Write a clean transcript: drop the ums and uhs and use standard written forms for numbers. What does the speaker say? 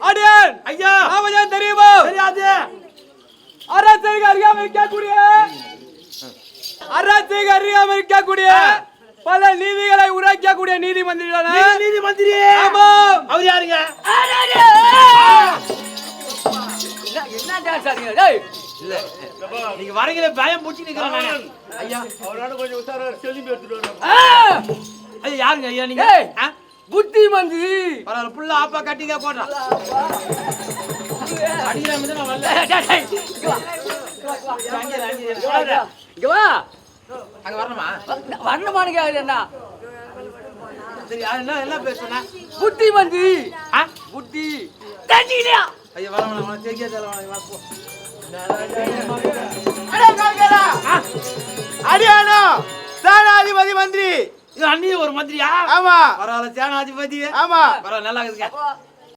அடியேன் ஐயா நாமதான் தெரியுமா? தெரியாது. அரசுக்கு அறியாமல் இருக்கக்கூடிய பல நீதிகளை உரைக்கக்கூடிய நீதிமந்திரி. நீதிமந்திரி. ஆமா. அவர் யாருங்க? என்ன டான்ஸ் ஆடுறீங்க? டேய் இல்ல நீங்க வரீங்களே பயம் பூச்சி நிக்கிறேன். ஐயா அவரால கொஞ்சம் உசாரா செல்லிம்பி எடுத்துட்டு வரணும். ஐயா யாருங்க ஐயா நீங்க? புத்தி மந்திரி. பரவாயில்ல புள்ள ஆப்பா கட்டிங்க போடுறான். அடிக்கிற மாதிரி நான் வரல. இங்க வா. அங்க வரணுமா? வரணுமான்னு கேக்குறேன்டா. சரி என்ன பேசுனா? புத்தி மந்திரி. புத்தி தெரிஞ்சிக்கலையா? ஐயா வரணும் தெரியா தரவா போ. அடியானோ சேனாதிபதி மந்திரி. இது அண்ணி ஒரு மந்திரியா? ஆமா. பரவாயில்ல சேனாதிபதி. ஆமா. பரவாயில்ல நல்லா இருக்குங்க.